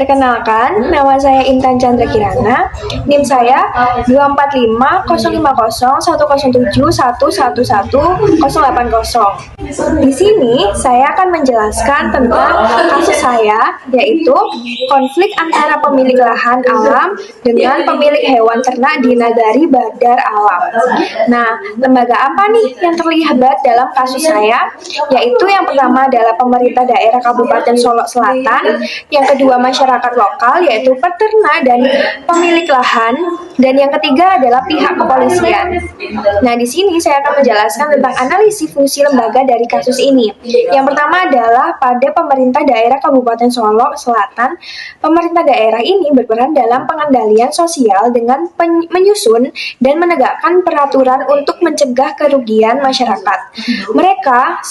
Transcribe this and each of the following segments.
Perkenalkan, nama saya Intan Chandra Kirana, NIM saya 245050107111080. Di sini saya akan menjelaskan tentang kasus saya, yaitu konflik antara pemilik lahan alam dengan pemilik hewan ternak di Nagari Badar Alam. Nah, lembaga apa nih yang terlibat dalam kasus saya? Yaitu yang pertama adalah pemerintah daerah Kabupaten Solok Selatan, yang kedua masyarakat lokal yaitu peternak dan pemilik lahan, dan yang ketiga adalah pihak kepolisian. Nah, di sini saya akan menjelaskan tentang analisis fungsi lembaga dari kasus ini. Yang pertama adalah pada pemerintah daerah Kabupaten Solok Selatan. Pemerintah daerah ini berperan dalam pengendalian sosial dengan menyusun dan menegakkan peraturan untuk mencegah kerugian masyarakat. Mereka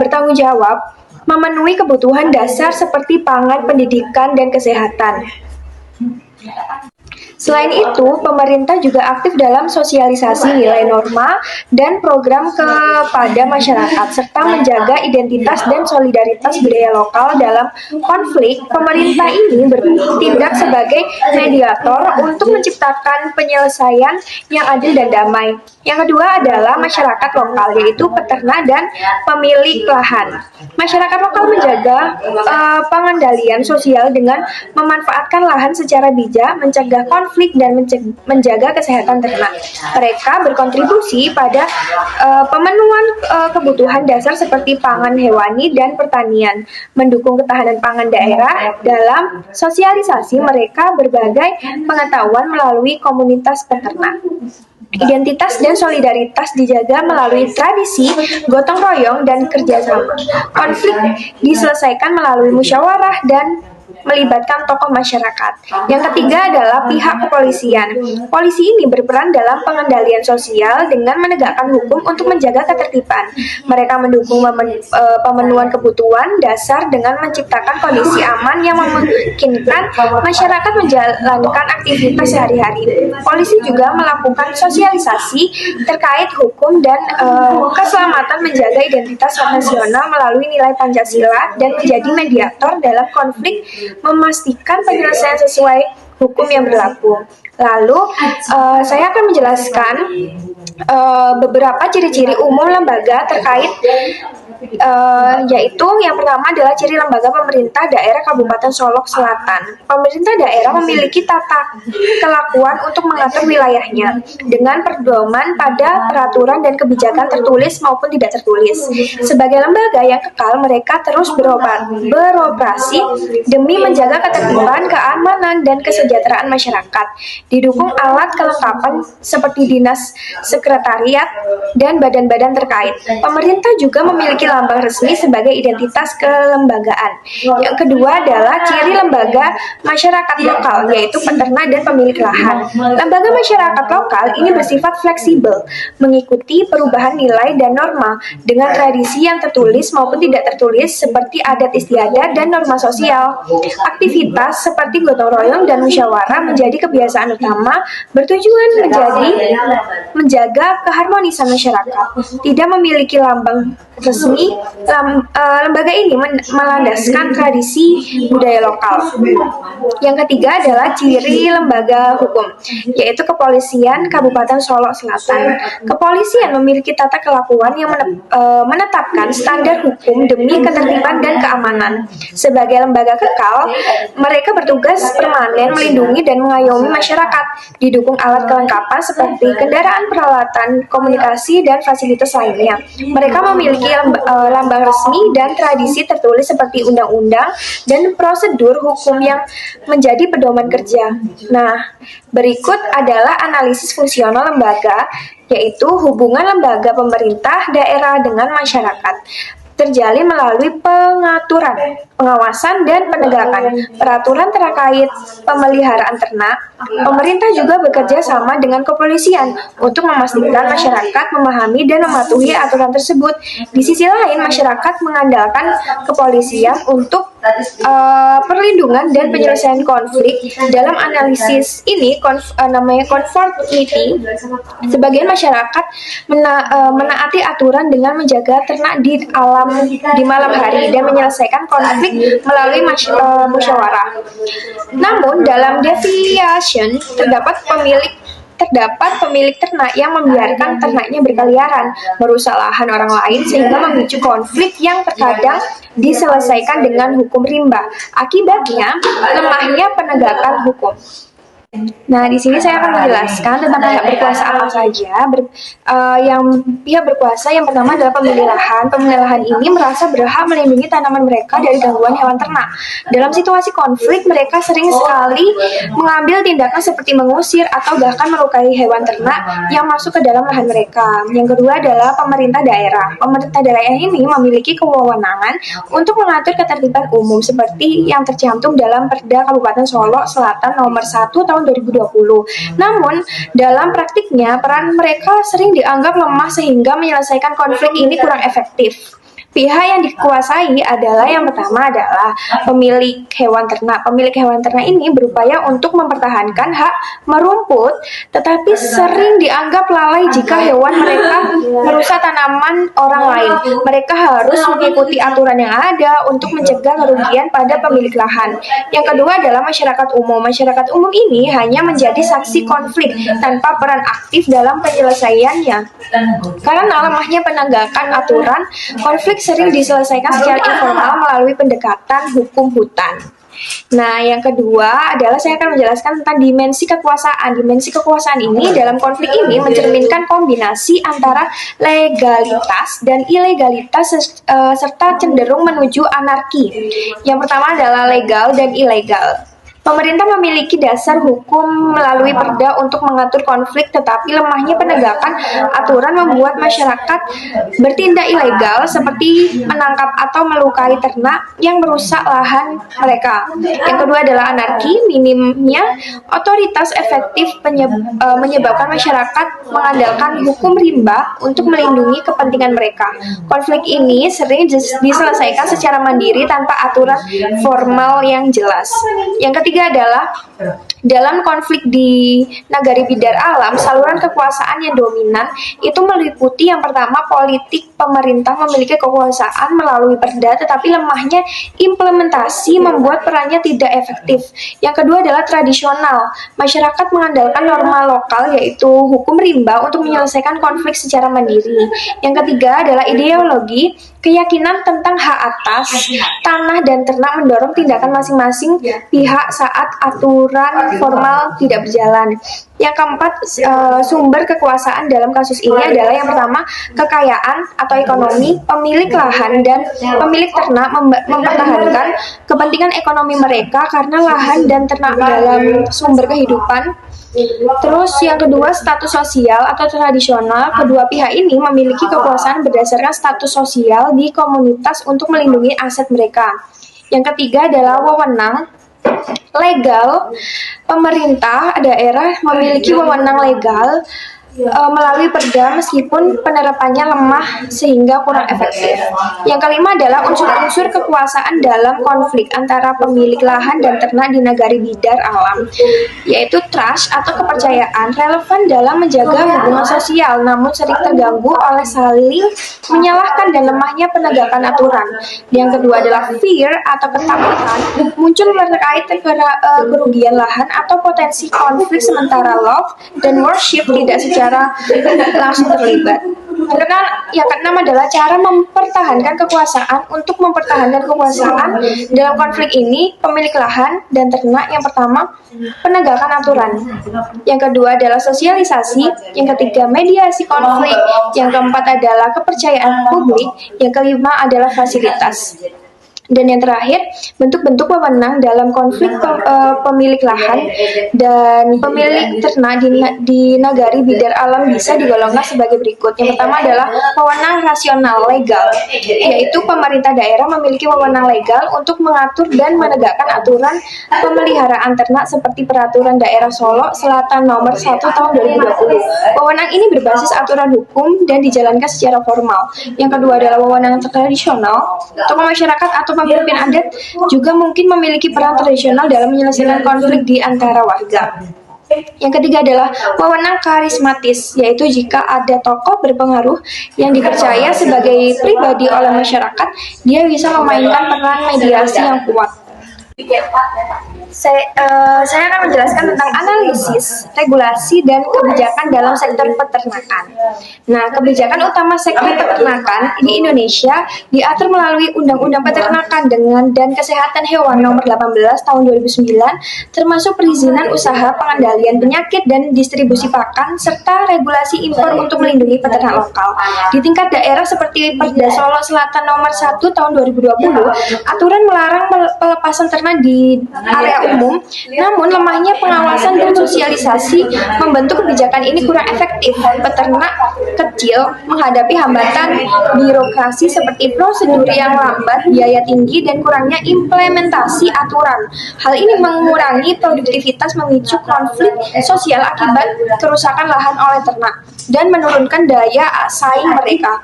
bertanggung jawab memenuhi kebutuhan dasar seperti pangan, pendidikan, dan kesehatan. Selain itu, pemerintah juga aktif dalam sosialisasi nilai norma dan program kepada masyarakat, serta menjaga identitas dan solidaritas budaya lokal dalam konflik. Pemerintah ini bertindak sebagai mediator untuk menciptakan penyelesaian yang adil dan damai. Yang kedua adalah masyarakat lokal, yaitu peternak dan pemilik lahan. Masyarakat lokal menjaga pengendalian sosial dengan memanfaatkan lahan secara bijak, mencegah konflik, dan menjaga kesehatan ternak. Mereka berkontribusi pada pemenuhan kebutuhan dasar seperti pangan hewani dan pertanian, mendukung ketahanan pangan daerah dalam sosialisasi mereka berbagai pengetahuan melalui komunitas peternak. Identitas dan solidaritas dijaga melalui tradisi, gotong royong, dan kerjasama. Konflik diselesaikan melalui musyawarah dan melibatkan tokoh masyarakat. Yang ketiga adalah pihak kepolisian. Polisi ini berperan dalam pengendalian sosial dengan menegakkan hukum untuk menjaga ketertiban. Mereka mendukung pemenuhan kebutuhan dasar dengan menciptakan kondisi aman yang memungkinkan masyarakat menjalankan aktivitas sehari-hari. Polisi juga melakukan sosialisasi terkait hukum dan keselamatan, menjaga identitas nasional melalui nilai Pancasila, dan menjadi mediator dalam konflik, memastikan penyelesaian sesuai hukum yang berlaku. Lalu, saya akan menjelaskan beberapa ciri-ciri umum lembaga terkait, yaitu yang pertama adalah ciri lembaga pemerintah daerah Kabupaten Solok Selatan. Pemerintah daerah memiliki tata kelakuan untuk mengatur wilayahnya dengan pedoman pada peraturan dan kebijakan tertulis maupun tidak tertulis. Sebagai lembaga yang kekal, mereka terus beroperasi demi menjaga ketertiban, keamanan, dan kesejahteraan masyarakat. Didukung alat kelengkapan seperti dinas sekretariat dan badan-badan terkait. Pemerintah juga memiliki lambang resmi sebagai identitas kelembagaan. Yang kedua adalah ciri lembaga masyarakat lokal, yaitu peternak dan pemilik lahan. Lembaga masyarakat lokal ini bersifat fleksibel, mengikuti perubahan nilai dan norma dengan tradisi yang tertulis maupun tidak tertulis seperti adat istiadat dan norma sosial. Aktivitas seperti gotong royong dan musyawarah menjadi kebiasaan utama, bertujuan menjaga keharmonisan masyarakat. Tidak memiliki lambang resmi, lembaga ini melandaskan tradisi budaya lokal. Yang ketiga adalah ciri lembaga hukum, yaitu Kepolisian Kabupaten Solok Selatan. Kepolisian memiliki tata kelakuan yang menetapkan standar hukum demi ketertiban dan keamanan. Sebagai lembaga kekal, mereka bertugas permanen melindungi dan mengayomi masyarakat, didukung alat kelengkapan seperti kendaraan, peralatan komunikasi, dan fasilitas lainnya. Mereka memiliki lambang resmi dan tradisi tertulis seperti undang-undang dan prosedur hukum yang menjadi pedoman kerja. Nah, berikut adalah analisis fungsional lembaga, yaitu hubungan lembaga pemerintah daerah dengan masyarakat. Terjalin melalui pengaturan, pengawasan, dan penegakan peraturan terkait pemeliharaan ternak. Pemerintah juga bekerja sama dengan kepolisian untuk memastikan masyarakat memahami dan mematuhi aturan tersebut. Di sisi lain, masyarakat mengandalkan kepolisian untuk perlindungan dan penyelesaian konflik. Dalam analisis ini namanya conformity, sebagian masyarakat menaati aturan dengan menjaga ternak di malam hari dan menyelesaikan konflik melalui musyawarah. Namun dalam deviation terdapat pemilik ternak yang membiarkan ternaknya berkeliaran, merusak lahan orang lain sehingga memicu konflik yang terkadang diselesaikan dengan hukum rimba. Akibatnya, lemahnya penegakan hukum. Nah, di sini saya akan menjelaskan tentang pihak berkuasa apa saja. Yang pihak berkuasa yang pertama adalah pemilik lahan. Pemilik lahan ini merasa berhak melindungi tanaman mereka dari gangguan hewan ternak. Dalam situasi konflik, mereka sering sekali mengambil tindakan seperti mengusir atau bahkan melukai hewan ternak yang masuk ke dalam lahan mereka. Yang kedua adalah pemerintah daerah. Pemerintah daerah ini memiliki kewenangan untuk mengatur ketertiban umum seperti yang tercantum dalam Perda Kabupaten Solok Selatan nomor 1 tahun 2020. Namun, dalam praktiknya, peran mereka sering dianggap lemah sehingga menyelesaikan konflik ini kurang efektif. Pihak yang dikuasai adalah yang pertama adalah pemilik hewan ternak. Pemilik hewan ternak ini berupaya untuk mempertahankan hak merumput, tetapi sering dianggap lalai jika hewan mereka merusak tanaman orang lain. Mereka harus mengikuti aturan yang ada untuk mencegah kerugian pada pemilik lahan. Yang kedua adalah masyarakat umum. Masyarakat umum ini hanya menjadi saksi konflik tanpa peran aktif dalam penyelesaiannya. Karena lemahnya penegakan aturan, konflik sering diselesaikan secara informal melalui pendekatan hukum hutan. Nah, yang kedua adalah saya akan menjelaskan tentang dimensi kekuasaan. Dimensi kekuasaan ini dalam konflik ini mencerminkan kombinasi antara legalitas dan ilegalitas serta cenderung menuju anarki. Yang pertama adalah legal dan ilegal. Pemerintah memiliki dasar hukum melalui perda untuk mengatur konflik, tetapi lemahnya penegakan aturan membuat masyarakat bertindak ilegal seperti menangkap atau melukai ternak yang merusak lahan mereka. Yang kedua adalah anarki. Minimnya otoritas efektif menyebabkan masyarakat mengandalkan hukum rimba untuk melindungi kepentingan mereka. Konflik ini sering diselesaikan secara mandiri tanpa aturan formal yang jelas. Yang ketiga adalah dalam konflik di Nagari Bidar Alam, saluran kekuasaan yang dominan itu meliputi yang pertama politik. Pemerintah memiliki kekuasaan melalui perda, tetapi lemahnya implementasi membuat perannya tidak efektif. Yang kedua adalah tradisional. Masyarakat mengandalkan norma lokal yaitu hukum rimba untuk menyelesaikan konflik secara mandiri. Yang ketiga adalah ideologi. Keyakinan tentang hak atas tanah dan ternak mendorong tindakan masing-masing pihak saat aturan formal tidak berjalan. Yang keempat, sumber kekuasaan dalam kasus ini adalah yang pertama, kekayaan atau ekonomi. Pemilik lahan dan pemilik ternak mempertahankan kepentingan ekonomi mereka karena lahan dan ternak dalam sumber kehidupan. Terus yang kedua, status sosial atau tradisional. Kedua pihak ini memiliki kekuasaan berdasarkan status sosial di komunitas untuk melindungi aset mereka. Yang ketiga adalah wewenang legal. Pemerintah daerah memiliki wewenang legal melalui perda meskipun penerapannya lemah sehingga kurang efektif. Yang kelima adalah unsur-unsur kekuasaan dalam konflik antara pemilik lahan dan ternak di Nagari Bidar Alam, yaitu trust atau kepercayaan relevan dalam menjaga hubungan sosial, namun sering terganggu oleh saling menyalahkan dan lemahnya penegakan aturan. Yang kedua adalah fear atau ketakutan, muncul terkait kerugian lahan atau potensi konflik, sementara love dan worship tidak secara langsung terlibat. Yang keenam adalah cara mempertahankan kekuasaan. Untuk mempertahankan kekuasaan dalam konflik ini, pemilik lahan dan ternak yang pertama penegakan aturan. Yang kedua adalah sosialisasi. Yang ketiga mediasi konflik. Yang keempat adalah kepercayaan publik. Yang kelima adalah fasilitas. Dan yang terakhir, bentuk-bentuk wewenang dalam konflik pemilik lahan dan pemilik ternak di Nagari Bidar Alam bisa digolongkan sebagai berikut. Yang pertama adalah wewenang rasional legal, yaitu pemerintah daerah memiliki wewenang legal untuk mengatur dan menegakkan aturan pemeliharaan ternak seperti Peraturan Daerah Solok Selatan nomor 1 tahun 2020. Wewenang ini berbasis aturan hukum dan dijalankan secara formal. Yang kedua adalah wewenang tradisional, tokoh masyarakat atau pemimpin adat juga mungkin memiliki peran tradisional dalam menyelesaikan konflik di antara warga. Yang ketiga adalah wewenang karismatis, yaitu jika ada tokoh berpengaruh yang dipercaya sebagai pribadi oleh masyarakat, dia bisa memainkan peran mediasi yang kuat. Saya akan menjelaskan tentang analisis, regulasi, dan kebijakan dalam sektor peternakan. Nah, kebijakan utama sektor peternakan di Indonesia diatur melalui Undang-Undang Peternakan dan Kesehatan Hewan Nomor 18 Tahun 2009, termasuk perizinan usaha, pengendalian penyakit, dan distribusi pakan, serta regulasi impor untuk melindungi peternak lokal. Di tingkat daerah seperti Perda Solo Selatan Nomor 1 Tahun 2020, aturan melarang pelepasan ternak di area umum, namun lemahnya pengawasan dan sosialisasi membentuk kebijakan ini kurang efektif. Peternak kecil menghadapi hambatan birokrasi seperti prosedur yang lambat, biaya tinggi, dan kurangnya implementasi aturan. Hal ini mengurangi produktivitas, memicu konflik sosial akibat kerusakan lahan oleh ternak, dan menurunkan daya saing mereka.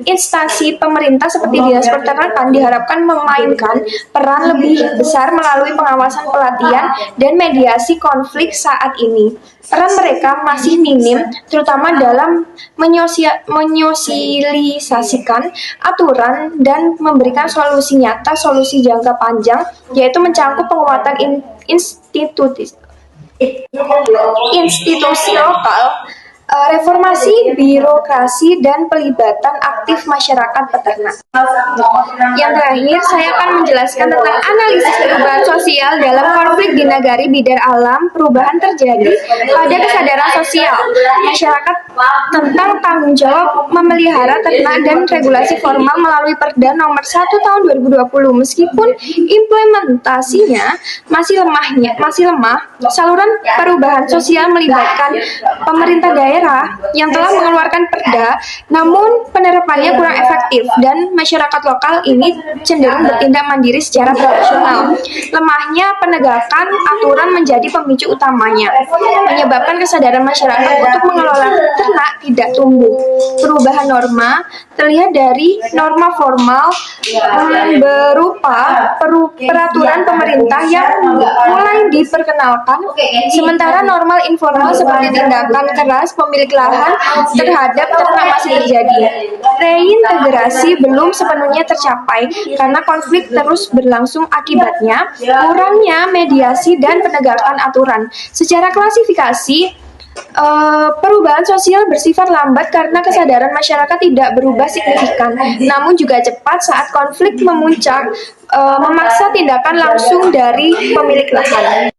Instansi pemerintah seperti Dinas Peternakan diharapkan memainkan peran lebih besar melalui pengawasan, pelatihan, dan mediasi konflik saat ini. Peran mereka masih minim, terutama dalam menyosialisasikan aturan dan memberikan solusi nyata, solusi jangka panjang, yaitu mencangkup penguatan institusi lokal, reformasi birokrasi, dan pelibatan aktif masyarakat peternak. Yang terakhir, saya akan menjelaskan tentang analisis perubahan sosial dalam konflik di nagari bidar alam. Perubahan terjadi pada kesadaran sosial masyarakat tentang tanggung jawab memelihara ternak dan regulasi formal melalui Perda Nomor 1 Tahun 2020. Meskipun implementasinya masih lemah, saluran perubahan sosial melibatkan pemerintah daerah yang telah mengeluarkan perda, namun penerapannya kurang efektif dan masyarakat lokal ini cenderung bertindak mandiri secara profesional. Lemahnya penegakan aturan menjadi pemicu utamanya, menyebabkan kesadaran masyarakat untuk mengelola ternak tidak tumbuh. Perubahan norma terlihat dari norma formal berupa peraturan pemerintah yang mulai diperkenalkan, sementara normal informal seperti tindakan keras pemilik lahan terhadap ternak masih terjadi. Reintegrasi belum sepenuhnya tercapai karena konflik terus berlangsung, akibatnya kurangnya mediasi dan penegakan aturan. Secara klasifikasi, perubahan sosial bersifat lambat karena kesadaran masyarakat tidak berubah signifikan, namun juga cepat saat konflik memuncak, memaksa tindakan langsung dari pemilik lahan.